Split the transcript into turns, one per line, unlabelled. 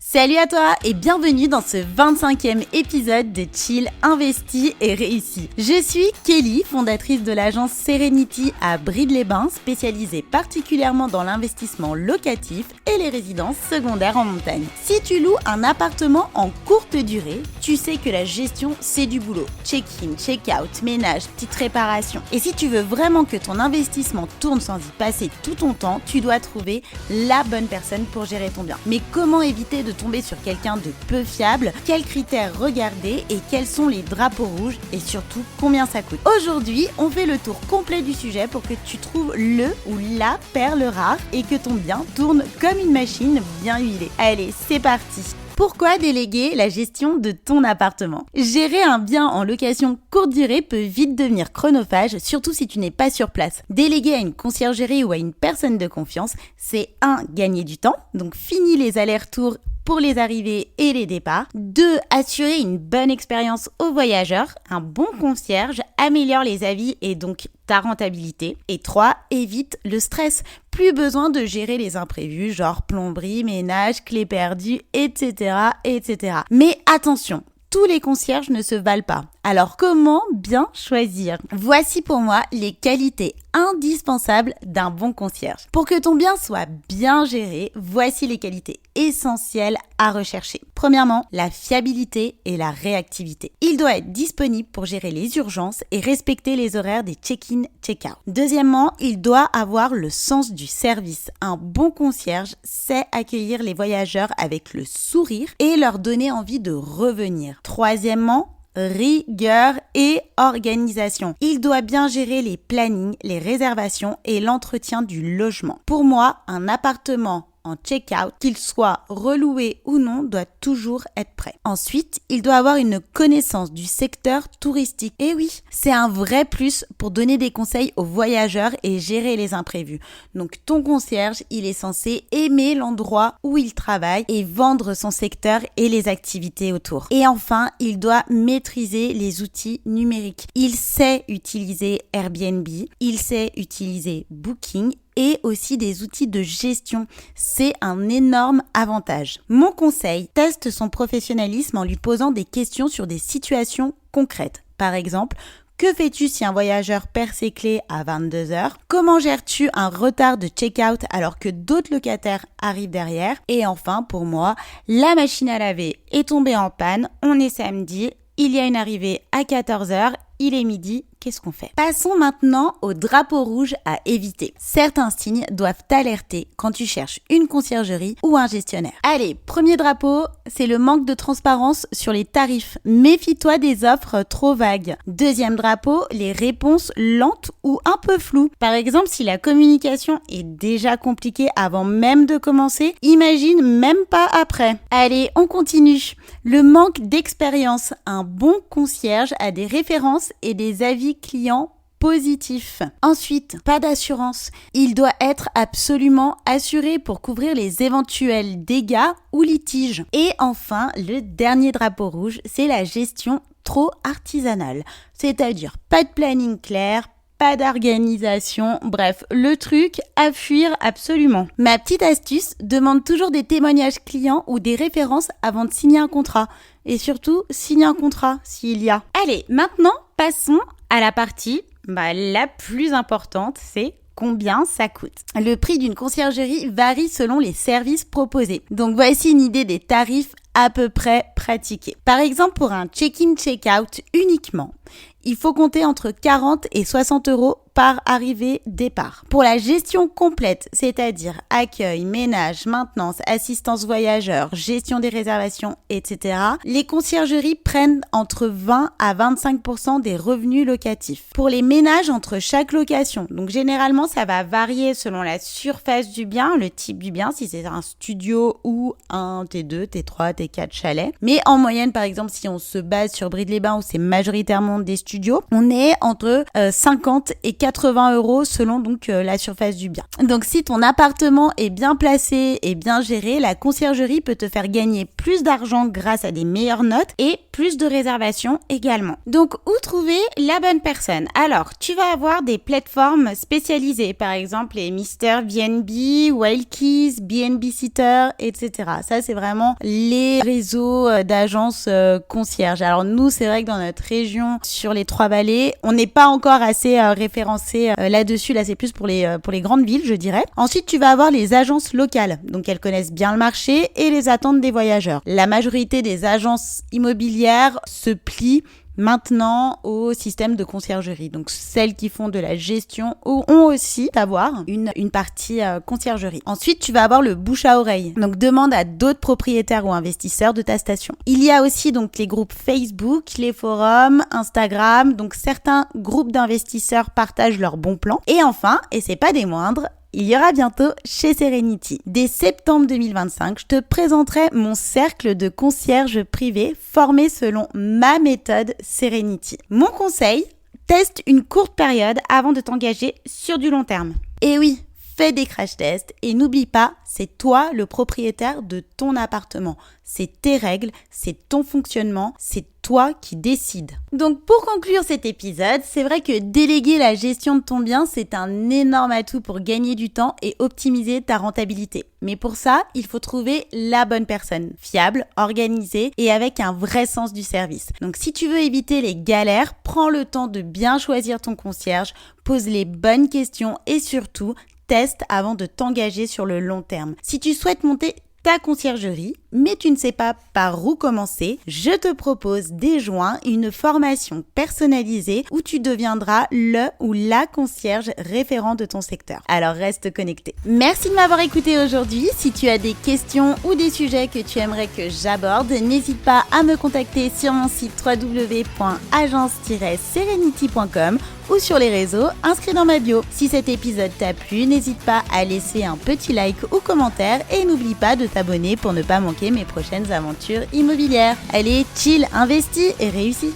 Salut à toi et bienvenue dans ce 25e épisode de Chill, Investi et Réussi. Je suis Kelly, fondatrice de l'agence Serenity à Bride-les-Bains, spécialisée particulièrement dans l'investissement locatif et les résidences secondaires en montagne. Si tu loues un appartement en courte durée, tu sais que la gestion c'est du boulot. Check-in, check-out, ménage, petites réparations. Et si tu veux vraiment que ton investissement tourne sans y passer tout ton temps, tu dois trouver la bonne personne pour gérer ton bien. Mais comment éviter de tomber sur quelqu'un de peu fiable, quels critères regarder et quels sont les drapeaux rouges et surtout combien ça coûte. Aujourd'hui, on fait le tour complet du sujet pour que tu trouves le ou la perle rare et que ton bien tourne comme une machine bien huilée. Allez, c'est parti! Pourquoi déléguer la gestion de ton appartement ? Gérer un bien en location courte durée peut vite devenir chronophage, surtout si tu n'es pas sur place. Déléguer à une conciergerie ou à une personne de confiance, c'est 1. Gagner du temps, donc fini les allers-retours pour les arrivées et les départs. 2. Assurer une bonne expérience aux voyageurs. Un bon concierge améliore les avis et donc ta rentabilité. Et 3. Évite le stress. Plus besoin de gérer les imprévus, genre plomberie, ménage, clés perdues, etc., etc. Mais attention, tous les concierges ne se valent pas. Alors comment bien choisir ? Voici pour moi les qualités indispensables d'un bon concierge. Pour que ton bien soit bien géré, voici les qualités essentielles à rechercher. Premièrement, la fiabilité et la réactivité. Il doit être disponible pour gérer les urgences et respecter les horaires des check-in, check-out. Deuxièmement, il doit avoir le sens du service. Un bon concierge sait accueillir les voyageurs avec le sourire et leur donner envie de revenir. Troisièmement, rigueur et organisation. Il doit bien gérer les plannings, les réservations et l'entretien du logement. Pour moi, un appartement en check-out, qu'il soit reloué ou non, doit toujours être prêt. Ensuite, il doit avoir une connaissance du secteur touristique. Et oui, c'est un vrai plus pour donner des conseils aux voyageurs et gérer les imprévus. Donc ton concierge, il est censé aimer l'endroit où il travaille et vendre son secteur et les activités autour. Et enfin, il doit maîtriser les outils numériques. Il sait utiliser Airbnb, il sait utiliser Booking et aussi des outils de gestion. C'est un énorme avantage. Mon conseil, teste son professionnalisme en lui posant des questions sur des situations concrètes. Par exemple, que fais-tu si un voyageur perd ses clés à 22h ? Comment gères-tu un retard de check-out alors que d'autres locataires arrivent derrière ? Et enfin, pour moi, la machine à laver est tombée en panne, on est samedi, il y a une arrivée à 14h, il est midi, qu'est-ce qu'on fait ? Passons maintenant au drapeau rouge à éviter. Certains signes doivent t'alerter quand tu cherches une conciergerie ou un gestionnaire. Allez, premier drapeau, c'est le manque de transparence sur les tarifs. Méfie-toi des offres trop vagues. Deuxième drapeau, les réponses lentes ou un peu floues. Par exemple, si la communication est déjà compliquée avant même de commencer, imagine même pas après. Allez, on continue. Le manque d'expérience. Un bon concierge a des références et des avis clients positifs. Ensuite, pas d'assurance. Il doit être absolument assuré pour couvrir les éventuels dégâts ou litiges. Et enfin, le dernier drapeau rouge, c'est la gestion trop artisanale. C'est-à-dire pas de planning clair, pas d'organisation, bref, le truc à fuir absolument. Ma petite astuce, demande toujours des témoignages clients ou des références avant de signer un contrat. Et surtout, signer un contrat s'il y a. Allez, maintenant, passons à la partie la plus importante, c'est combien ça coûte. Le prix d'une conciergerie varie selon les services proposés. Donc voici une idée des tarifs à peu près pratiqués. Par exemple, pour un check-in, check-out uniquement, il faut compter entre 40 et 60 € par arrivée-départ. Pour la gestion complète, c'est-à-dire accueil, ménage, maintenance, assistance voyageur, gestion des réservations, etc., les conciergeries prennent entre 20 à 25% des revenus locatifs. Pour les ménages entre chaque location, donc généralement ça va varier selon la surface du bien, le type du bien, si c'est un studio ou un T2, T3, T4 chalet. Mais en moyenne, par exemple, si on se base sur Bride-les-Bains où c'est majoritairement des studios, on est entre 50 et 80 € selon donc la surface du bien. Donc si ton appartement est bien placé et bien géré, la conciergerie peut te faire gagner plus d'argent grâce à des meilleures notes et plus de réservations également. Donc où trouver la bonne personne? Alors tu vas avoir des plateformes spécialisées, par exemple les Mister VNB, Wildkeys, BNB Sitter, etc. Ça c'est vraiment les réseaux d'agences concierges. Alors nous c'est vrai que dans notre région, sur les Trois-Vallées, on n'est pas encore assez référencé là-dessus. Là c'est plus pour les grandes villes, je dirais. Ensuite tu vas avoir les agences locales, donc elles connaissent bien le marché et les attentes des voyageurs. La majorité des agences immobilières se plient maintenant au système de conciergerie. Donc celles qui font de la gestion ont aussi avoir une partie conciergerie. Ensuite, tu vas avoir le bouche à oreille. Donc demande à d'autres propriétaires ou investisseurs de ta station. Il y a aussi donc les groupes Facebook, les forums, Instagram. Donc certains groupes d'investisseurs partagent leurs bons plans. Et enfin, et c'est pas des moindres, il y aura bientôt chez Serenity. Dès septembre 2025, je te présenterai mon cercle de concierges privés formé selon ma méthode Serenity. Mon conseil, teste une courte période avant de t'engager sur du long terme. Et oui, fais des crash tests et n'oublie pas, c'est toi le propriétaire de ton appartement. C'est tes règles, c'est ton fonctionnement, c'est toi qui décides. Donc pour conclure cet épisode, c'est vrai que déléguer la gestion de ton bien, c'est un énorme atout pour gagner du temps et optimiser ta rentabilité. Mais pour ça, il faut trouver la bonne personne, fiable, organisée et avec un vrai sens du service. Donc si tu veux éviter les galères, prends le temps de bien choisir ton concierge, pose les bonnes questions et surtout, teste avant de t'engager sur le long terme. Si tu souhaites monter ta conciergerie, mais tu ne sais pas par où commencer, je te propose dès juin une formation personnalisée où tu deviendras le ou la concierge référent de ton secteur. Alors reste connecté. Merci de m'avoir écouté aujourd'hui. Si tu as des questions ou des sujets que tu aimerais que j'aborde, n'hésite pas à me contacter sur mon site www.agence-serenity.com ou sur les réseaux inscrits dans ma bio. Si cet épisode t'a plu, n'hésite pas à laisser un petit like ou commentaire et n'oublie pas de t'abonner pour ne pas manquer mes prochaines aventures immobilières. Allez, chill, investis et réussis!